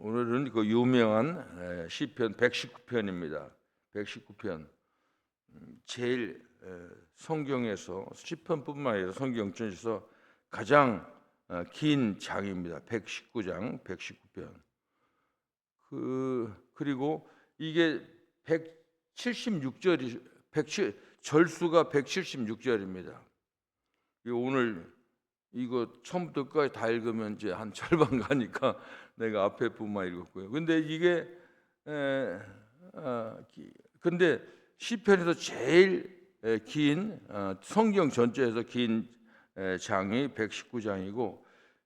오늘은 그 유명한 시편 119편입니다. 119편. 제일 성경에서 시편뿐만 아니라 성경 전체에서 가장 긴 장입니다. 119장, 119편. 그리고 이게 176절이 절수가 176절입니다. 오늘 이거 처음부터 끝까지 다 읽으면 이제 한 절반 가니까 내가 앞에 부분만 읽었고요. 근데 이게 근데 시편에서 제일 긴 성경 전체에서 긴 장이 119장이고,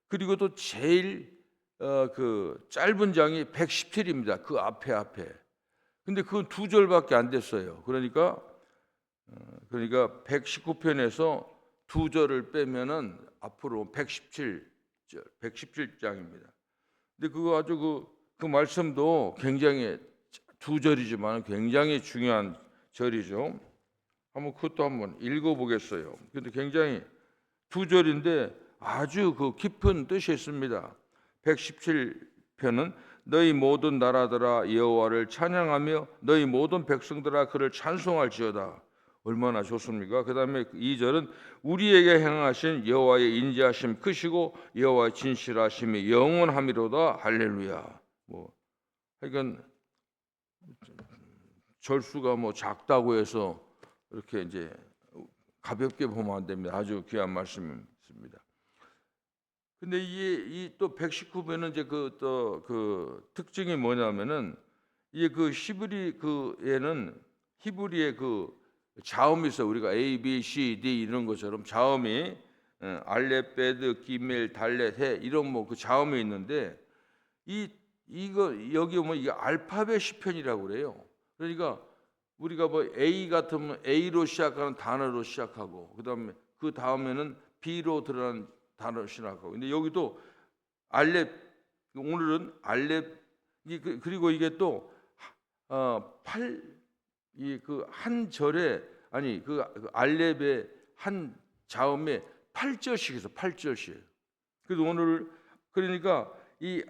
그리고 또 제일 그 짧은 장이 117입니다. 그 앞에. 근데 그건 두 절밖에 안 됐어요. 그러니까 119편에서 두 절을 빼면은 앞으로 117장입니다. 근데 그거 아주 그 말씀도 굉장히 두 절이지만 굉장히 중요한 절이죠. 그것도 한번 읽어보겠어요. 근데 굉장히 두 절인데 아주 그 깊은 뜻이 있습니다. 117편은 너희 모든 나라들아 여호와를 찬양하며 너희 모든 백성들아 그를 찬송할지어다. 얼마나 좋습니까? 그 다음에 2절은 우리에게 행하신 여호와의 인자하심 크시고 여호와의 진실하심이 영원함이로다. 할렐루야. 하여간 절수가 작다고 해서 이렇게 이제 가볍게 보면 안 됩니다. 아주 귀한 말씀입니다. 근데 이 또 119편은 이제 그 특징이 뭐냐면은 이게 그 히브리에는 히브리의 그 자음이 있어. 우리가 A, B, C, D 이런 것처럼 자음이 알렙, 베드, 기멜, 달렛, 해 이런 그 자음이 있는데 이거 여기 오면 이게 알파벳 시편이라고 그래요. 그러니까 우리가 A 같으면 A로 시작하는 단어로 시작하고 그 다음에는 B로 들어가는 단어로 시작하고. 근데 여기도 알렙, 오늘은 알렙, 그리고 이게 또 한 절에 그 알렙의 한 자음에 8절씩 해서 8절씩. 그래서 오늘 그러니까 이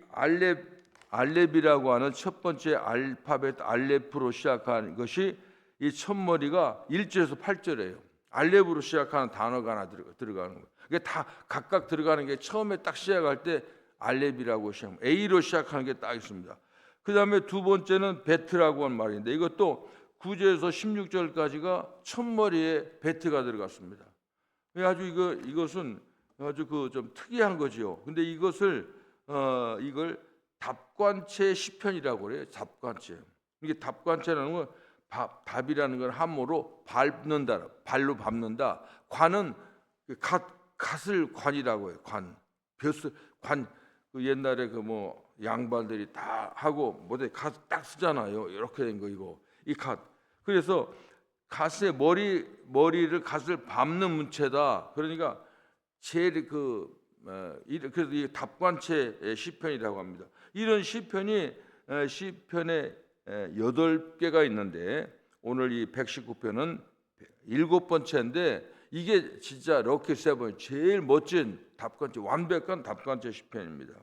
알렙이라고 하는 첫 번째 알파벳 알렙으로 시작한 것이 이 첫머리가 1절에서 8절이에요. 알렙으로 시작하는 단어가 하나 들어가는 거예요. 이게 다 각각 들어가는 게 처음에 딱 시작할 때 알렙이라고 시작합니다. A로 시작하는 게 딱 있습니다. 그 다음에 두 번째는 베트라고 하는 말인데 이것도 9절에서 16절까지가 첫머리에 베트가 들어갔습니다. 아주 이것은 아주 좀 특이한 거지요. 근데 이걸 답관체 시편이라고 그래요. 답관체. 이게 답관체라는 건 답이라는 건 한모로 밟는다, 발로 밟는다. 관은 갓을 관이라고 해요. 관, 옛날에 양반들이 다 하고 모델 갓 딱 쓰잖아요. 이렇게 된 거 이거 이 갓. 그래서 갓의 머리를 갓을 밟는 문체다. 그러니까 제일 그래서 이 답관체 시편이라고 합니다. 이런 시편이 시편에 8개가 있는데 오늘 이 119편은 7번째인데 이게 진짜 럭키 세븐 제일 멋진 답관체, 완벽한 답관체 시편입니다.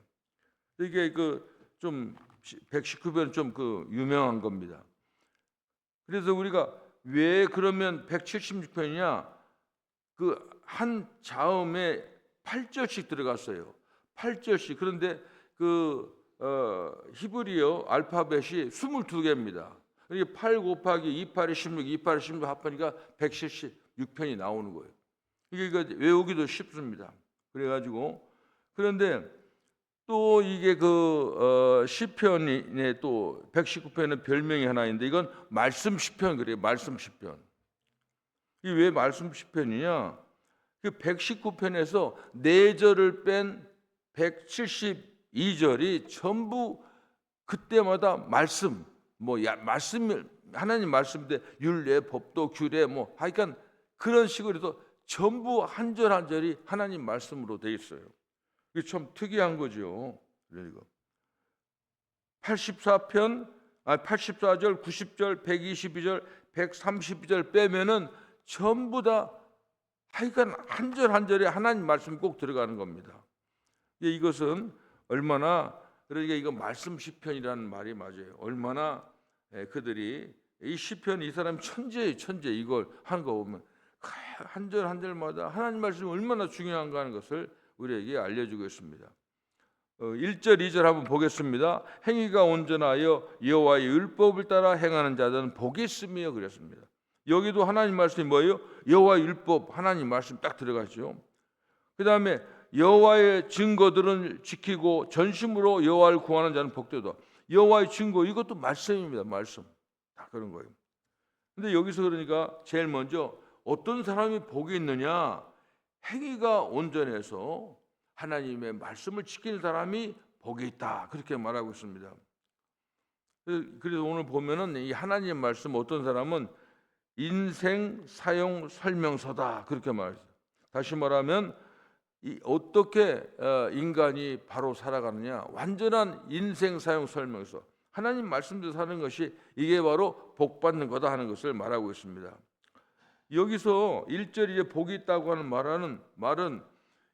이게 좀 119편은 좀 유명한 겁니다. 그래서 우리가 왜 그러면 176편이냐? 한 자음에 8절씩 들어갔어요. 8절씩. 그런데 히브리어 알파벳이 22개입니다. 이게 8 곱하기 28이 16, 28이 16 합하니까 176편이 나오는 거예요. 이게 외우기도 쉽습니다. 그래가지고 그런데 또 이게 시편에 또 119편의 별명이 하나 있는데 이건 말씀 시편 그래요. 말씀 시편. 이게 왜 말씀 시편이냐? 119편에서 4절을 뺀 172절이 전부 그때마다 말씀, 말씀 하나님 말씀인데 율례, 법도, 규례 하여간 그런 식으로 해서 전부 한 절 한 절이 하나님 말씀으로 되어 있어요. 이게 참 특이한 거죠. 그러니까 84절, 90절, 122절, 132절 빼면은 전부 다 하여간 한 절 한 절에 하나님 말씀이 꼭 들어가는 겁니다. 이것은 얼마나 그러니까 이거 말씀 시편이라는 말이 맞아요. 얼마나 그들이 이 시편, 이 사람 천재예요, 천재. 이걸 하는 거 보면 한 절 한 절마다 하나님 말씀이 얼마나 중요한가 하는 것을 우리에게 알려주고 있습니다. 1절 2절 한번 보겠습니다. 행위가 온전하여 여호와의 율법을 따라 행하는 자들은 복이 있으며 그랬습니다. 여기도 하나님 말씀이 뭐예요? 여호와의 율법, 하나님 말씀 딱 들어가죠. 그 다음에 여호와의 증거들은 지키고 전심으로 여호와를 구하는 자는 복되다. 여호와의 증거, 이것도 말씀입니다. 말씀 다 그런 거예요. 근데 여기서 그러니까 제일 먼저 어떤 사람이 복이 있느냐? 행위가 온전해서 하나님의 말씀을 지키는 사람이 복이 있다, 그렇게 말하고 있습니다. 그래서 오늘 보면은 이 하나님의 말씀, 어떤 사람은 인생 사용 설명서다, 그렇게 말했어요. 다시 말하면 어떻게 인간이 바로 살아가느냐, 완전한 인생 사용 설명서, 하나님 말씀대로 사는 것이 이게 바로 복 받는 거다 하는 것을 말하고 있습니다. 여기서 1절에 복이 있다고 하는 말은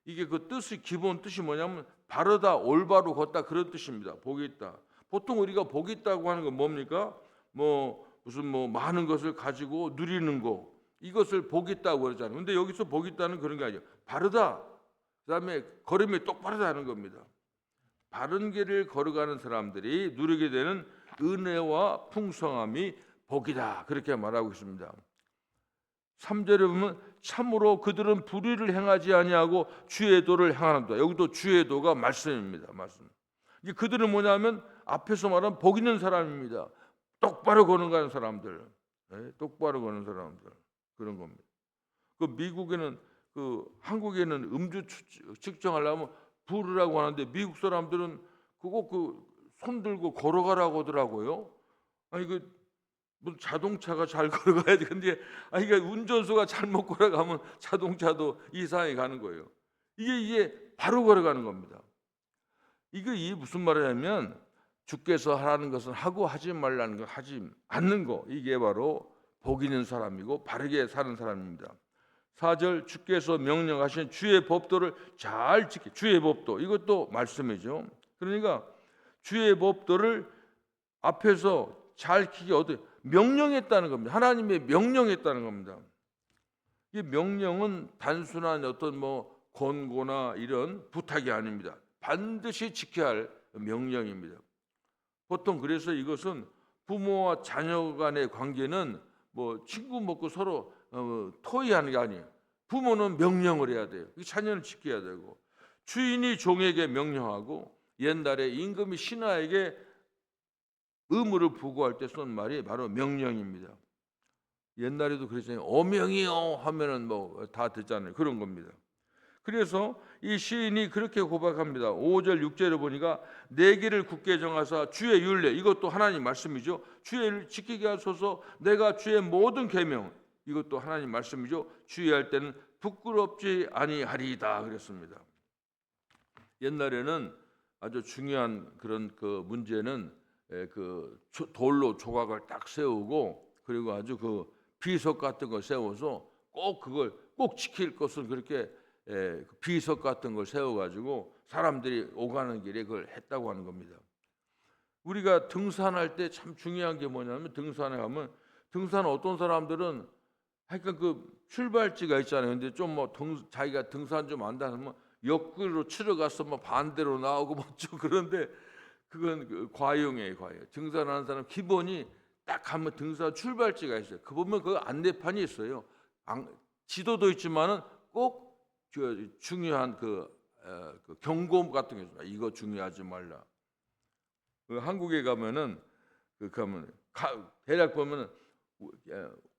이게 그 뜻이, 기본 뜻이 뭐냐면 바르다, 올바로 걷다, 그런 뜻입니다. 복이 있다. 보통 우리가 복이 있다고 하는 건 뭡니까? 무슨 많은 것을 가지고 누리는 거, 이것을 복이 있다고 그러잖아요. 근데 여기서 복이 있다는 그런 게 아니에요. 바르다, 그다음에 걸음이 똑바르다 하는 겁니다. 바른 길을 걸어가는 사람들이 누리게 되는 은혜와 풍성함이 복이다, 그렇게 말하고 있습니다. 3절에 보면 참으로 그들은 불의를 행하지 아니하고 주의 도를 행하는다. 여기도 주의 도가 말씀입니다. 말씀. 이게 그들은 뭐냐면 앞에서 말한 복 있는 사람입니다. 똑바로 걸어가는 사람들, 똑바로 거는 사람들, 그런 겁니다. 그 미국에는, 한국에는 음주 측정하려면 부르라고 하는데 미국 사람들은 그거 손 들고 걸어가라고 하더라고요. 아니 무슨 자동차가 잘 걸어가야지. 근데 이게 운전수가 잘못 걸어가면 자동차도 이상하게 가는 거예요. 이게 바로 걸어가는 겁니다. 이게 무슨 말이냐면 주께서 하라는 것은 하고 하지 말라는 것 하지 않는 거, 이게 바로 복 있는 사람이고 바르게 사는 사람입니다. 4절 주께서 명령하신 주의 법도를 잘 지키, 주의 법도, 이것도 말씀이죠. 그러니까 주의 법도를 앞에서 잘 지키기 어디 명령했다는 겁니다. 하나님의 명령했다는 겁니다. 이 명령은 단순한 어떤 권고나 이런 부탁이 아닙니다. 반드시 지켜야 할 명령입니다. 보통 그래서 이것은 부모와 자녀 간의 관계는 친구 먹고 서로 토의하는 게 아니에요. 부모는 명령을 해야 돼요. 자녀는 지켜야 되고, 주인이 종에게 명령하고, 옛날에 임금이 신하에게 의무를 부과할 때 쓴 말이 바로 명령입니다. 옛날에도 그랬잖아요. 어명이요 하면은 다 듣잖아요. 그런 겁니다. 그래서 이 시인이 그렇게 고백합니다. 5절 6절에 보니까 내 길을 굳게 정하사 주의 율례, 이것도 하나님 말씀이죠. 주의 율 지키게 하소서. 내가 주의 모든 계명, 이것도 하나님 말씀이죠. 주의할 때는 부끄럽지 아니하리이다 그랬습니다. 옛날에는 아주 중요한 그런 문제는 돌로 조각을 딱 세우고, 그리고 아주 비석 같은 걸 세워서 그걸 꼭 지킬 것은 그렇게 비석 같은 걸 세워가지고 사람들이 오가는 길에 그걸 했다고 하는 겁니다. 우리가 등산할 때 참 중요한 게 뭐냐면, 등산에 가면 어떤 사람들은 하여간 출발지가 있잖아요. 근데 좀 자기가 등산 좀 안다 하면 옆길로 치러가서 반대로 나오고 좀 그런데 그건 과용이에요, 과용. 등산하는 사람 기본이 딱 가면 등산 출발지가 있어요. 보면 안내판이 있어요. 지도도 있지만은 꼭 중요한 경고 같은 게 있어요. 이거 중요하지 말라. 한국에 가면은 대략 보면은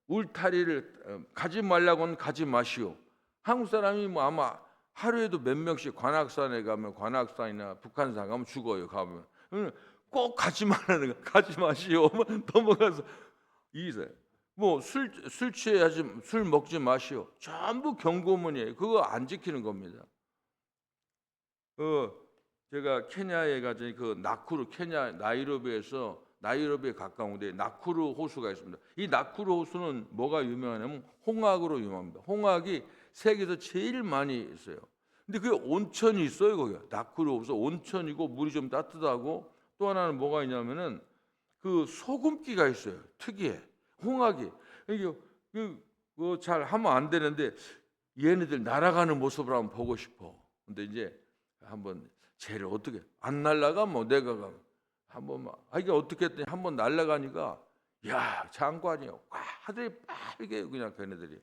울타리를 가지 말라고는 가지 마시오. 한국 사람이 아마 하루에도 몇 명씩 관악산에 가면, 관악산이나 북한산 가면 죽어요. 가면 꼭 가지 말라는 거, 가지 마시오. 넘어가서 술 취해야지, 술 먹지 마시오. 전부 경고문이에요. 그거 안 지키는 겁니다. 제가 케냐에 가서 나쿠루, 케냐 나이로비에 가까운 데 나쿠루 호수가 있습니다. 이 나쿠루 호수는 뭐가 유명하냐면 홍학으로 유명합니다. 홍학이 세계에서 제일 많이 있어요. 근데 그게 온천이 있어요. 거기 나크루 호수 온천이고 물이 좀 따뜻하고 또 하나는 뭐가 있냐면은 그 소금기가 있어요. 특이해. 홍학이 이게 잘 하면 안 되는데 얘네들 날아가는 모습을 한번 보고 싶어. 근데 이제 한번 쟤를 어떻게 안 날아가 뭐 내가 가면 한번 막 이게 어떻게 했더니 한번 날아가니까 야 장관이요. 와 하늘이 빠르게 그냥 걔네들이.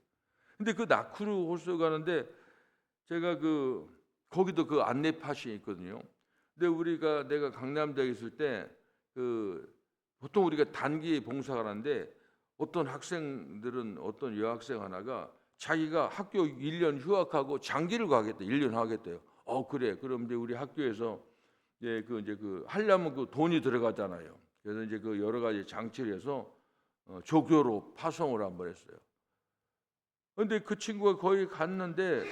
근데 그 나크루 호수 가는데 제가 거기도 그 안내팟이 있거든요. 근데 내가 강남대에 있을 때 보통 우리가 단기 봉사를 하는데 어떤 학생들은 어떤 여학생 하나가 자기가 학교 1년 휴학하고 장기를 가겠대. 1년 하겠대요. 그래. 그럼 이제 우리 학교에서 이제 하려면 돈이 들어가잖아요. 그래서 이제 여러 가지 장치를 해서 조교로 파송을 한번 했어요. 근데 그 친구가 거기 갔는데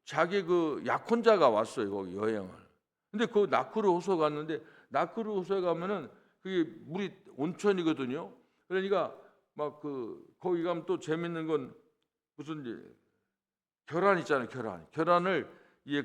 자기 약혼자가 왔어요. 거기 여행을. 근데 나크루 호수 갔는데 나크루 호수에 가면은 그게 물이 온천이거든요. 그러니까 막 거기 가면 또 재밌는 건 무슨 이제 계란 있잖아요. 계란을 이게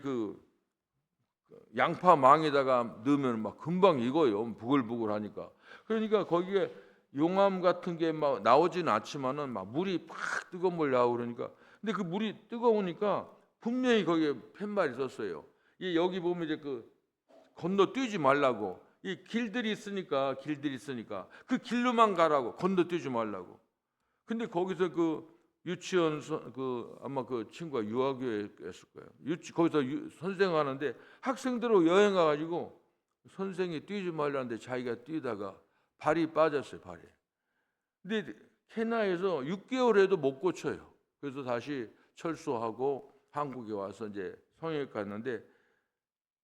양파망에다가 넣으면 막 금방 익어요. 부글부글 하니까. 그러니까 거기에 용암 같은 게 막 나오지는 않지만은 막 물이 팍 뜨거운 물 나오고 그러니까 근데 그 물이 뜨거우니까 분명히 거기에 팻말이 있었어요. 여기 보면 이제 건너 뛰지 말라고 이 길들이 있으니까 그 길로만 가라고 건너 뛰지 말라고. 근데 거기서 유치원 아마 친구가 유아교회였을 거예요. 거기서 선생 하는데 학생들하고 여행 가가지고 선생이 뛰지 말라는데 자기가 뛰다가 발이 빠졌어요. 발이. 근데 케냐에서 6개월에도 못 고쳐요. 그래서 다시 철수하고 한국에 와서 이제 성형외과 갔는데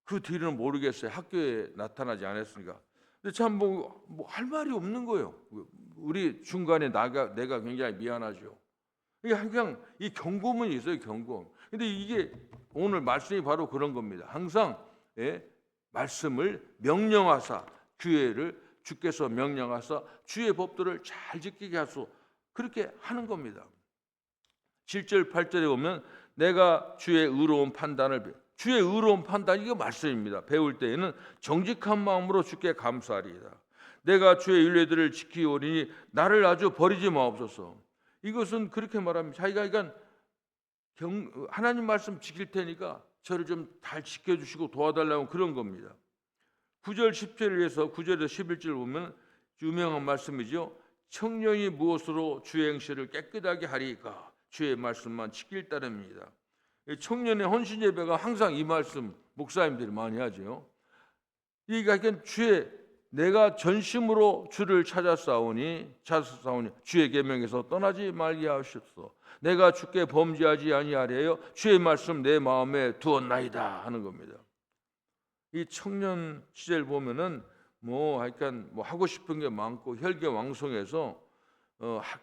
그 뒤로는 모르겠어요. 학교에 나타나지 않았으니까. 근데 참 뭐 할 말이 없는 거예요. 우리 중간에 내가 굉장히 미안하죠. 이게 그냥 이 경고문이 있어요. 경고문. 근데 이게 오늘 말씀이 바로 그런 겁니다. 항상 말씀을 명령하사 주께서 명령하사 주의 법도를 잘 지키게 하소. 그렇게 하는 겁니다. 7절 8절에 보면 내가 주의 의로운 판단 이게 말씀입니다. 배울 때에는 정직한 마음으로 주께 감사하리이다. 내가 주의 율례들을 지키오리니 나를 아주 버리지 마옵소서. 이것은 그렇게 말합니다. 자기가 그러니까 하나님 말씀 지킬 테니까 저를 좀 잘 지켜주시고 도와달라고 그런 겁니다. 9절 10절에서 9절에서 11절 보면 유명한 말씀이죠. 청년이 무엇으로 주의 행실을 깨끗하게 하리까? 주의 말씀만 지킬 따름입니다. 청년의 헌신 예배가 항상 이 말씀 목사님들이 많이 하죠. 이게 내가 전심으로 주를 찾아싸우니 주의 계명에서 떠나지 말게 하옵소서. 내가 주께 범죄하지 아니하리요 주의 말씀 내 마음에 두었나이다 하는 겁니다. 이 청년 시절 보면은 하고 싶은 게 많고 혈기왕성해서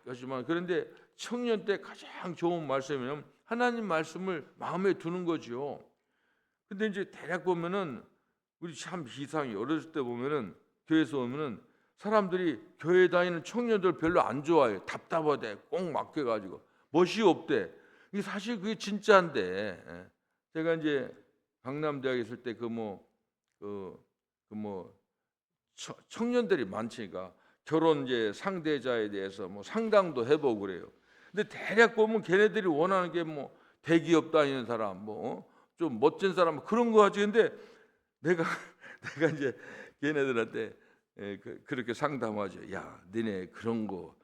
하지만 그런데 청년 때 가장 좋은 말씀이면 하나님 말씀을 마음에 두는 거죠. 근데 이제 대략 보면은 우리 참 이상해. 어렸을 때 보면은 교회에서 보면은 사람들이 교회 다니는 청년들 별로 안 좋아해요. 답답하대. 꼭 맡겨가지고 멋이 없대. 이게 사실 그게 진짜인데 제가 이제 강남대학에 있을 때 청년들이 많으니까 결혼 이제 상대자에 대해서 상담도 해보고 그래요. 근데 대략 보면 걔네들이 원하는 게 대기업 다니는 사람, 좀 멋진 사람 그런 거 하지. 근데 내가 이제 걔네들한테 그렇게 상담하죠. 야, 니네 그런 거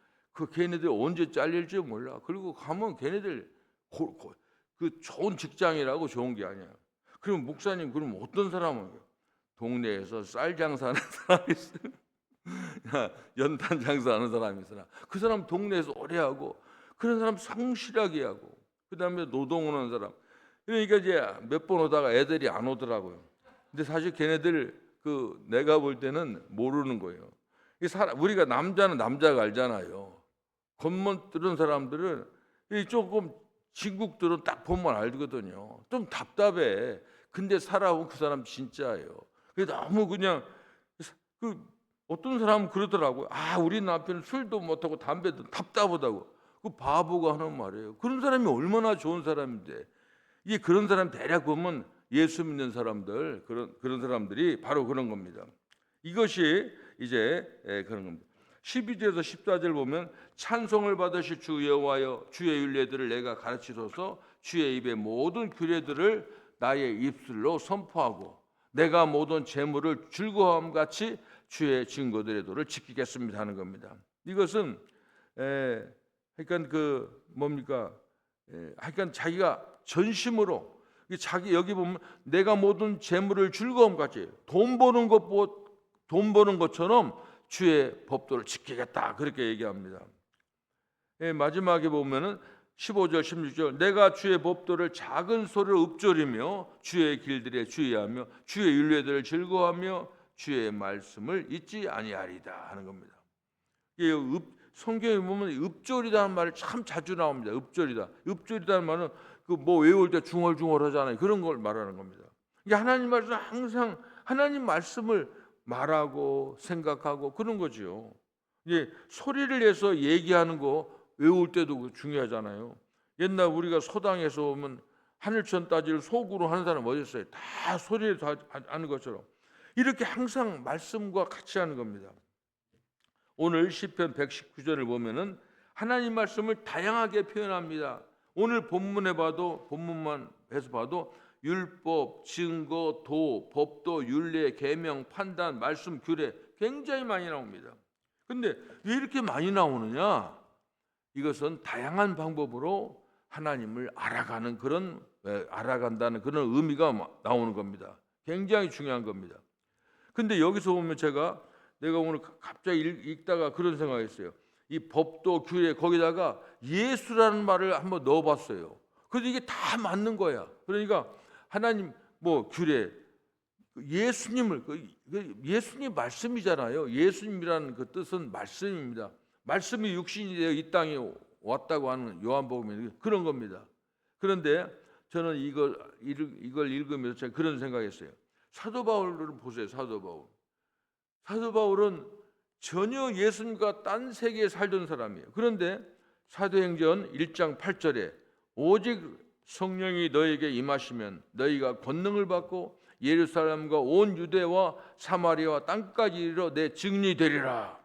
걔네들 언제 잘릴지 몰라. 그리고 가면 걔네들 좋은 직장이라고 좋은 게 아니야. 그럼 목사님 그럼 어떤 사람은 동네에서 쌀 장사하는 사람이 있어요. 연탄 장사하는 사람이 있어요. 그 사람 동네에서 오래 하고 그런 사람 성실하게 하고 그다음에 노동하는 사람. 그러니까 이제 몇 번 오다가 애들이 안 오더라고요. 근데 사실 걔네들 내가 볼 때는 모르는 거예요. 우리가 남자는 남자가 알잖아요. 겉멋 들은 사람들은 조금 진국들은 딱 보면 알거든요. 좀 답답해. 근데 살아온 그 사람 진짜예요. 너무 그냥 어떤 사람은 그러더라고요. 우리 남편은 술도 못하고 담배도 답답하다고. 그 바보가 하는 말이에요. 그런 사람이 얼마나 좋은 사람인데 이게 그런 사람 대략 보면 예수 믿는 사람들 그런 사람들이 바로 그런 겁니다. 이것이 이제 그런 겁니다. 12절에서 14절 보면 찬송을 받으실 주 여호와여 주의 율례들을 내가 가르치소서 주의 입의 모든 규례들을 나의 입술로 선포하고 내가 모든 재물을 즐거움 같이 주의 증거들의 도를 지키겠습니다 하는 겁니다. 이것은 그러니까 그 뭡니까? 그러니까 자기가 전심으로 자기 여기 보면 내가 모든 재물을 즐거움 같이 돈 버는 것처럼 주의 법도를 지키겠다 그렇게 얘기합니다. 마지막에 보면은 15절 16절 내가 주의 법도를 작은 소리로 읊조리며 주의 길들에 주의하며 주의 율례들을 즐거워하며 주의 말씀을 잊지 아니하리다 하는 겁니다. 성경에 보면 읊조리다는 말이 참 자주 나옵니다. 읊조리다는 말은 그 뭐 외울 때 중얼중얼 하잖아요. 그런 걸 말하는 겁니다. 이게 하나님 말씀 항상 하나님 말씀을 말하고 생각하고 그런 거지요. 이게 소리를 내서 얘기하는 거 외울 때도 중요하잖아요. 옛날 우리가 소당에서 오면 하늘천 따지를 속으로 하는 사람 어디 있어요? 다 소리를 다 하는 것처럼 이렇게 항상 말씀과 같이 하는 겁니다. 오늘 시편 119절을 보면은 하나님 말씀을 다양하게 표현합니다. 오늘 본문만 해서 봐도 율법, 증거, 도, 법도, 율례, 계명, 판단, 말씀, 규례 굉장히 많이 나옵니다. 근데 왜 이렇게 많이 나오느냐? 이것은 다양한 방법으로 하나님을 알아간다는 그런 의미가 나오는 겁니다. 굉장히 중요한 겁니다. 근데 여기서 보면 내가 오늘 갑자기 읽다가 그런 생각했어요. 이 법도 규례 거기다가 예수라는 말을 한번 넣어봤어요. 그래서 이게 다 맞는 거야. 그러니까 하나님 규례 예수님 말씀이잖아요. 예수님이라는 그 뜻은 말씀입니다. 말씀이 육신이 되어 이 땅에 왔다고 하는 요한복음에 그런 겁니다. 그런데 저는 이걸 읽으면서 제가 그런 생각했어요. 사도 바울을 보세요. 사도 바울은 전혀 예수님과 딴 세계에 살던 사람이에요. 그런데 사도행전 1장 8절에 오직 성령이 너에게 임하시면 너희가 권능을 받고 예루살렘과 온 유대와 사마리아와 땅까지 이르러 내 증인이 되리라.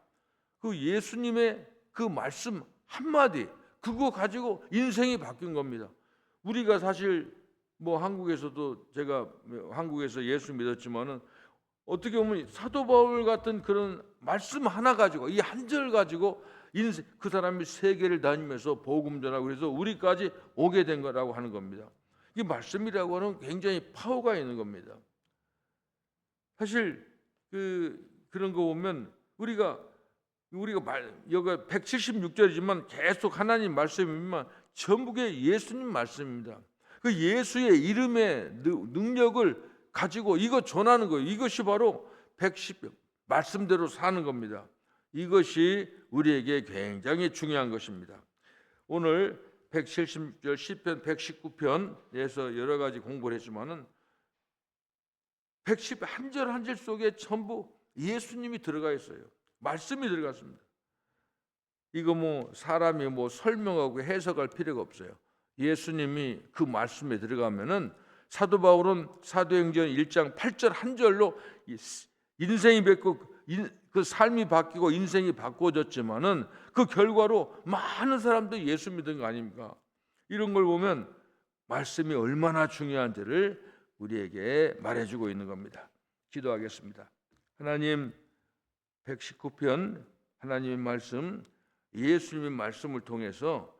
그 예수님의 그 말씀 한마디 그거 가지고 인생이 바뀐 겁니다. 우리가 사실 한국에서도 제가 한국에서 예수 믿었지만은 어떻게 보면 사도 바울 같은 그런 말씀 하나 가지고 이 한 절 가지고 그 사람이 세계를 다니면서 복음 전하고 그래서 우리까지 오게 된 거라고 하는 겁니다. 이 말씀이라고 하는 굉장히 파워가 있는 겁니다. 사실 그런 거 보면 우리가 여기 176절이지만 계속 하나님 말씀이지만 전부게 예수님 말씀입니다. 그 예수의 이름의 능력을 가지고 이거 전하는 거예요. 이것이 바로 말씀대로 사는 겁니다. 이것이 우리에게 굉장히 중요한 것입니다. 오늘 176절 시편 119편에서 여러 가지 공부를 했지만은 110 한 절 한 절 속에 전부 예수님이 들어가 있어요. 말씀이 들어갔습니다. 이거 사람이 설명하고 해석할 필요가 없어요. 예수님이 그 말씀에 들어가면은 사도 바울은 사도행전 1장 8절 한 절로 인생이 바뀌고 그 삶이 바뀌고 인생이 바꿔졌지만은 그 결과로 많은 사람들이 예수 믿은 거 아닙니까? 이런 걸 보면 말씀이 얼마나 중요한지를 우리에게 말해주고 있는 겁니다. 기도하겠습니다. 하나님 119편 하나님의 말씀 예수님의 말씀을 통해서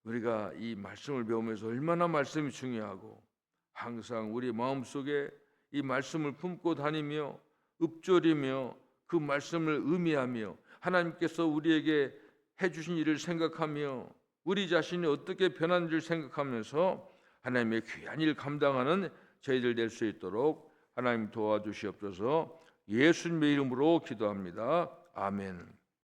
우리가 이 말씀을 배우면서 얼마나 말씀이 중요하고 항상 우리 마음속에 이 말씀을 품고 다니며 읊조리며 그 말씀을 의미하며 하나님께서 우리에게 해주신 일을 생각하며 우리 자신이 어떻게 변한지를 생각하면서 하나님의 귀한 일 감당하는 저희들 될 수 있도록 하나님 도와주시옵소서. 예수님의 이름으로 기도합니다. 아멘.